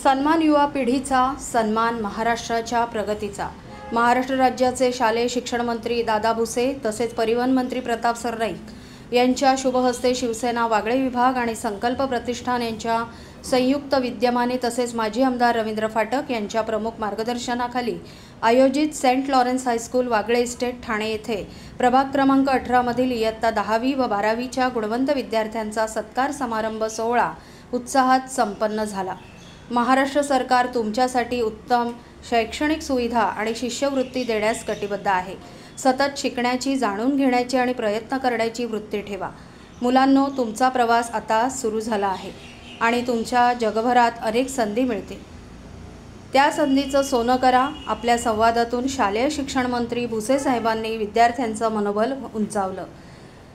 सन्मान युवा पिढीचा, सन्मान महाराष्ट्राच्या प्रगतीचा। महाराष्ट्र राज्याचे शालेय शिक्षण मंत्री दादा भुसे तसेच परिवहन मंत्री प्रताप सरनाईक यांच्या शुभहस्ते शिवसेना वागळे विभाग आणि संकल्प प्रतिष्ठान यांच्या संयुक्त विद्यमाने तसेच माजी आमदार रवींद्र फाटक यांच्या प्रमुख मार्गदर्शनाखाली आयोजित Saint Lawrence high school Wagle Estate Thane येथे प्रभाग क्रमांक 18 मधील इयत्ता 10वी व 12वीच्या गुणवंत विद्यार्थ्यांचा सत्कार समारंभ सोहळा उत्साहात संपन्न झाला। महाराष्ट्र सरकार तुमच्यासाठी उत्तम शैक्षणिक सुविधा आणि शिष्यवृत्ती देण्यास कटिबद्ध आहे। सतत शिकण्याची, जाणून घेण्याची आणि प्रयत्न करण्याची वृत्ती ठेवा। मुलांनो, तुमचा प्रवास आता सुरू झाला आहे आणि तुमच्या जगभरात अनेक संधी मिळतील। त्या संधीचं सोनं करा। आपल्या संवादातून शालेय शिक्षण मंत्री भुसे साहेबांनी विद्यार्थ्यांचं मनोबल उंचावलं।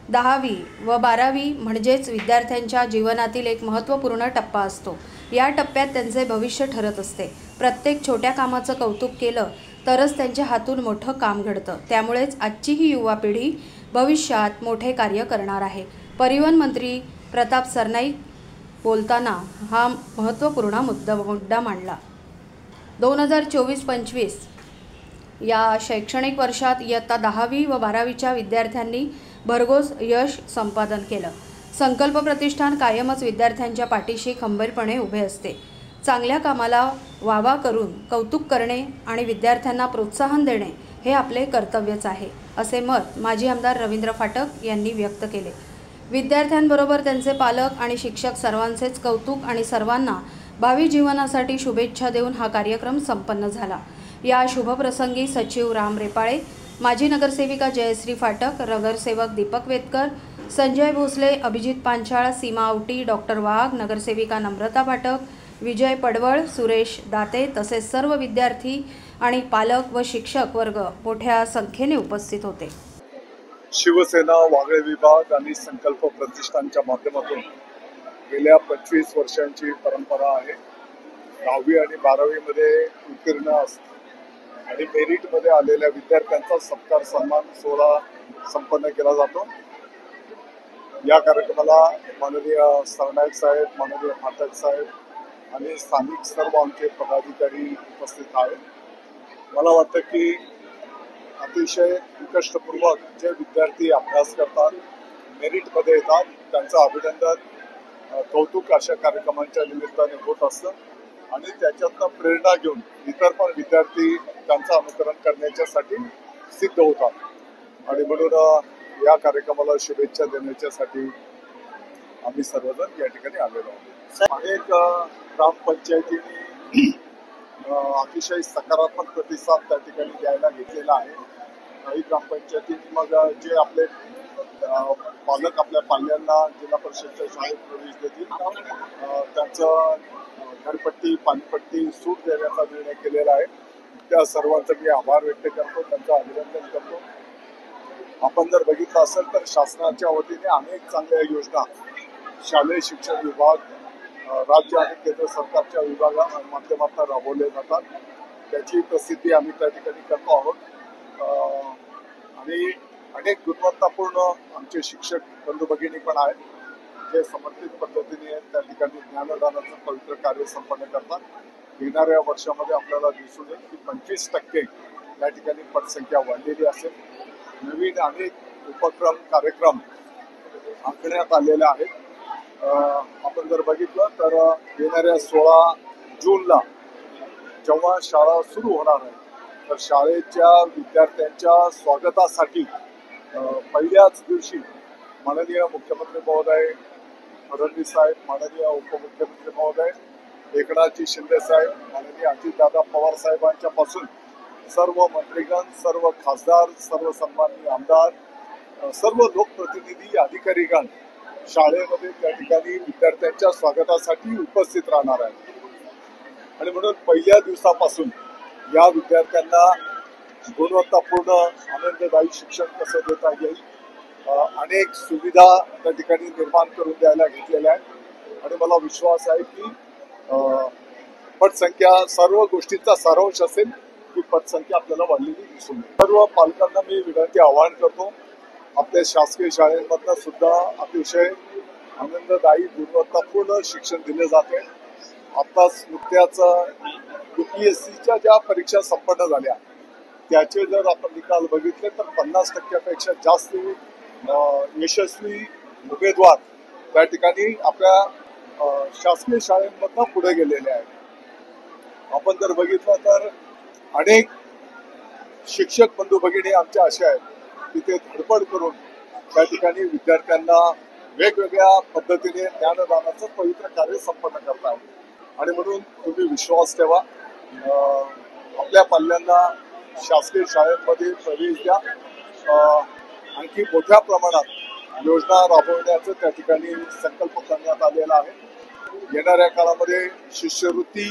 10वी व 12वी म्हणजेच विद्यार्थ्यांच्या जीवनातील एक महत्त्वपूर्ण टप्पा असतो। या टप्प्यात त्यांचे भविष्य ठरत असते। प्रत्येक छोट्या कामाचं कौतुक केलं तरच त्यांच्या हातून मोठं काम घडतं। त्यामुळेच आजची ही युवा पिढी भविष्यात मोठे कार्य करणार आहे। परिवहन मंत्री प्रताप सरनाईक बोलताना हा महत्त्वपूर्ण मुद्दा मांडला। 2024-25 या शैक्षणिक वर्षात इयत्ता 10वी व 12वीच्या विद्यार्थ्यांनी भरघोस यश संपादन केलं। संकल्प प्रतिष्ठान कायमच विद्यार्थ्यांच्या पाठीशी खंबीरपणे उभे असते। चांगल्या कामाला वावा करून कौतुक करणे आणि विद्यार्थ्यांना प्रोत्साहन देणे हे आपले कर्तव्यच आहे, असे मत माजी आमदार रवींद्र फाटक यांनी व्यक्त केले। विद्यार्थ्यांबरोबर त्यांचे पालक आणि शिक्षक सर्वांचेच कौतुक आणि सर्वांना भावी जीवनासाठी शुभेच्छा देऊन हा कार्यक्रम संपन्न झाला। या शुभप्रसंगी सचिव राम रेपाळे, माजी नगरसेविका जयश्री फाटक, नगरसेवक दीपक वेतकर, संजय भोसले, अभिजित पांचाळ, सीमा आवटी, डॉक्टर वाघ, नगरसेविका नम्रता फाटक, विजय पडवळ, सुरेश दाते तसेच सर्व विद्यार्थी आणि पालक व शिक्षक वर्ग मोठ्या संख्येने उपस्थित होते। शिवसेना वागळे विभाग आणि संकल्प प्रतिष्ठानच्या माध्यमातून गेल्या 25 वर्षांची परंपरा आहे। 10वी आणि 12वी मध्ये उत्तीर्ण आणि मेरिट मध्ये आलेल्या विद्यार्थ्यांचा सत्कार सन्मान सोहळा संपन्न केला जातो। या कार्यक्रमाला माननीय सरनाईक साहेब, माननीय फाटक साहेब आणि स्थानिक सर्व आमचे पदाधिकारी उपस्थित आहेत। मला वाटतं की अतिशय कष्टपूर्वक जे विद्यार्थी अभ्यास करतात, मेरिटमध्ये येतात, त्यांचं अभिनंदन, कौतुक अशा कार्यक्रमांच्या निमित्ताने होत असतं आणि त्याच्यातनं प्रेरणा घेऊन इतर पण विद्यार्थी त्यांचं अनुकरण करण्याच्यासाठी सिद्ध होतात आणि म्हणून या कार्यक्रमाला शुभेच्छा देण्याच्यासाठी आम्ही सर्वजण या ठिकाणी आलेलो आहोत। अनेक ग्रामपंचायतींनी अतिशय सकारात्मक प्रतिसाद त्या ठिकाणी द्यायला घेतलेला आहे। काही ग्रामपंचायतींनी मग जे आपले पालक आपल्या पाल्यांना जिल्हा परिषदच्या शाळेत प्रवेश देतील त्यांचं घरपट्टी, पाणीपट्टी सूट देण्याचा निर्णय केलेला आहे। त्या सर्वांचा मी आभार व्यक्त करतो, त्यांचं अभिनंदन करतो। आपण जर बघितलं असेल तर शासनाच्या वतीने अनेक चांगल्या योजना शालेय शिक्षण विभाग, राज्य आणि केंद्र सरकारच्या विभागाच्या माध्यमातून राबवल्या जातात। त्याची प्रसिद्धी आम्ही त्या ठिकाणी करतो आहोत आणि अनेक गुणवत्तापूर्ण आमचे शिक्षक बंधू भगिनी पण आहेत, जे समर्पित पद्धतीने त्या ठिकाणी ज्ञानदानाचं पवित्र कार्य संपन्न करतात। येणाऱ्या वर्षामध्ये आपल्याला दिसून येईल की 25% या ठिकाणी पटसंख्या वाढलेली असेल। नवीन अनेक उपक्रम, कार्यक्रम आखण्यात आलेले आहेत। आपण जर बघितलं तर येणाऱ्या 16 जूनला जेव्हा शाळा सुरू होणार आहे तर शाळेच्या विद्यार्थ्यांच्या स्वागतासाठी पहिल्याच दिवशी माननीय मुख्यमंत्री महोदय फडणवीस साहेब, माननीय उपमुख्यमंत्री महोदय एकनाथजी शिंदे साहेब, माननीय अजितदादा पवार साहेबांच्या पासून सर्व मंत्रीगण, सर्व खासदार, सर्व सन्माननीय आमदार, सर्व लोकप्रतिनिधी, अधिकारीगण शाळेमध्ये त्या ठिकाणी विद्यार्थ्यांच्या स्वागतासाठी उपस्थित राहणार आहेत आणि म्हणून पहिल्या दिवसापासून या विद्यार्थ्यांना गुणवत्तापूर्ण आनंददायी शिक्षण कसं देता येईल अनेक सुविधा त्या ठिकाणी निर्माण करून द्यायला घेतलेल्या आहेत आणि मला विश्वास आहे की पटसंख्या सर्व गोष्टींचा सारांश असेल की पटसंख्या आपल्याला वाढलेली दिसून येईल। सर्व पालकांना मी विनंती आवाहन करतो, आपल्या शासकीय शाळेंमधनं सुद्धा अतिशय आनंददायी गुणवत्तापूर्ण शिक्षण दिले जाते। आताच नुकत्याच UPSCच्या ज्या परीक्षा संपन्न झाल्या त्याचे जर आपण निकाल बघितले तर 50% जास्त यशस्वी उमेदवार त्या ठिकाणी आपल्या शासकीय शाळेमधनं पुढे गेलेले आहेत. आपण जर बघितलं तर अनेक शिक्षक बंधू भगिनी आमच्या अशा आहेत की ते धडपड करून त्या ठिकाणी विद्यार्थ्यांना वेगवेगळ्या पद्धतीने ज्ञानदानाचं पवित्र कार्य संपन्न करतात. आणि म्हणून तुम्ही विश्वास ठेवा, आपल्या पाल्यांना शासकीय शाळेमध्ये प्रवेश द्या. आणखी मोठ्या प्रमाणात योजना राबवण्याचं त्या ठिकाणी संकल्प करण्यात आलेला आहे. येणाऱ्या काळामध्ये शिष्यवृत्ती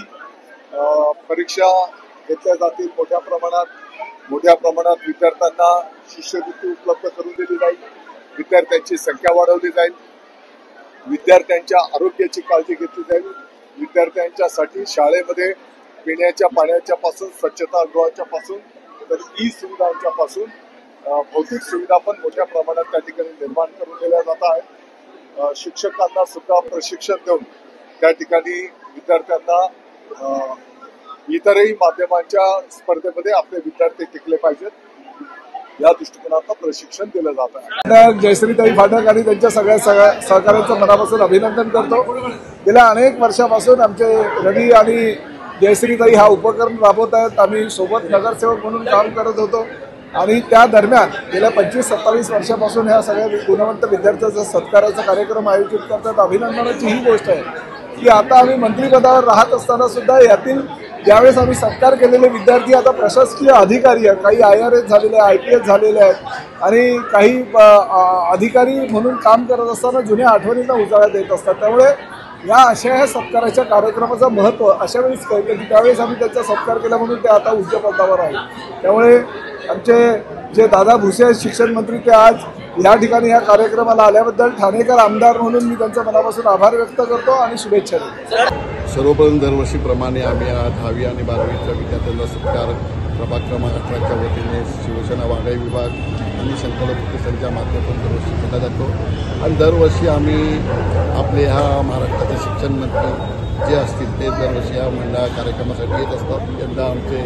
परीक्षा घेतल्या जातील. मोठ्या प्रमाणात विद्यार्थ्यांना शिष्यवृत्ती उपलब्ध करून दिली जाईल. विद्यार्थ्यांची संख्या वाढवली जाईल. विद्यार्थ्यांच्या आरोग्याची काळजी घेतली जाईल. विद्यार्थ्यांच्यासाठी शाळेमध्ये पिण्याच्या पाण्याच्या पासून, स्वच्छतागृहाच्या पासून तर ई सुविधांच्या पासून भौतिक सुविधा पण मोठ्या प्रमाणात त्या ठिकाणी निर्माण करून दिल्या जात आहेत. शिक्षकांना सुद्धा प्रशिक्षण देऊन त्या ठिकाणी विद्यार्थ्यांना इतरही माध्यमांच्या स्पर्धेमध्ये आपले विद्यार्थी टिकले पाहिजेत या दृष्टिकोनातून प्रशिक्षण दिलं जात आहे. जयश्रीताई फाटक आणि त्यांच्या सगळ्या सहकार्यांचं मनापासून अभिनंदन करतो. गेल्या अनेक वर्षापासून आमचे रवी आणि जयश्रीताई हा उपक्रम राबवत आहेत. आम्ही सोबत नगरसेवक म्हणून काम करत होतो आणि त्या दरम्यान गेल्या 25-27 वर्षापासून ह्या सगळ्या गुणवंत विद्यार्थ्यांचा सत्काराचा कार्यक्रम आयोजित करतात. अभिनंदनाची ही गोष्ट आहे की आता आम्ही मंत्रिपदावर राहत असताना सुद्धा यातील ज्यावेळेस आम्ही सत्कार केलेले विद्यार्थी आता प्रशासकीय अधिकारी आहेत. काही IRS झालेले, IPS झालेले आहेत आणि काही अधिकारी म्हणून काम करत असताना जुन्या आठवणींना उजाळा देत असतात. त्यामुळे या अशा सत्काराच्या कार्यक्रमाचं महत्त्व अशा वेळेस कळतं की त्यावेळेस आम्ही त्यांचा सत्कार केला म्हणून ते आता उच्च पदावर आहेत. त्यामुळे आमचे जे दादा भुसे आहेत शिक्षण मंत्री, ते आज या ठिकाणी या कार्यक्रमाला आल्याबद्दल ठाणेकर आमदार म्हणून मी त्यांचा मनापासून आभार व्यक्त करतो आणि शुभेच्छा देतो. सर्वप्रथम दरवर्षीप्रमाणे आम्ही 10वी आणि 12वीच्या विद्यार्थ्यांचा सत्कार प्रभाग क्रमांक 18च्या वतीने शिवसेना वाघाई विभाग आणि संकल्प प्रतिष्ठानच्या माध्यमातून दरवर्षी केला जातो. आणि दरवर्षी आम्ही आपले ह्या महाराष्ट्राचे शिक्षण मंत्री जे असतील ते दरवर्षी या मंडळा कार्यक्रमासाठी येत असतात. यंदा आमचे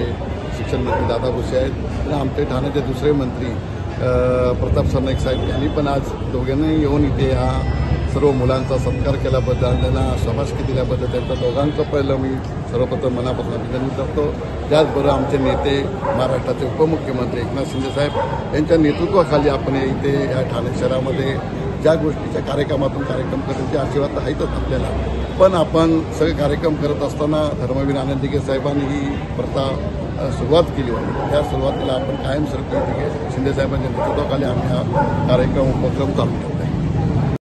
शिक्षण मंत्री दादा भुसे आहेत आणि आमचे ठाण्याचे दुसरे मंत्री प्रताप सरनाईक साहेब यांनी पण आज दोघांनाही येऊन इथे ह्या सर्व मुलांचा सत्कार केल्याबद्दल, त्यांना शाबासकी दिल्याबद्दल त्यांच्या दोघांचं पहिलं मी सर्वप्रथम मनापासून अभिनंदन करतो. त्याचबरोबर आमचे नेते महाराष्ट्राचे उपमुख्यमंत्री एकनाथ शिंदे साहेब यांच्या नेतृत्वाखाली आपण इथे या ठाणे शहरामध्ये ज्या गोष्टीच्या कार्यक्रम करण्याचे आशीर्वाद आहेतच आपल्याला. पण आपण सगळे कार्यक्रम करत असताना धर्मवीर आनंद दिघे साहेबांनी ही प्रथा सुरुवात केली होती. त्या सुरुवातीला आपण कायमस्वरूपी शिंदे साहेबांच्या नेतृत्वाखाली आम्ही हा कार्यक्रम उपक्रम चालू ठेवतो.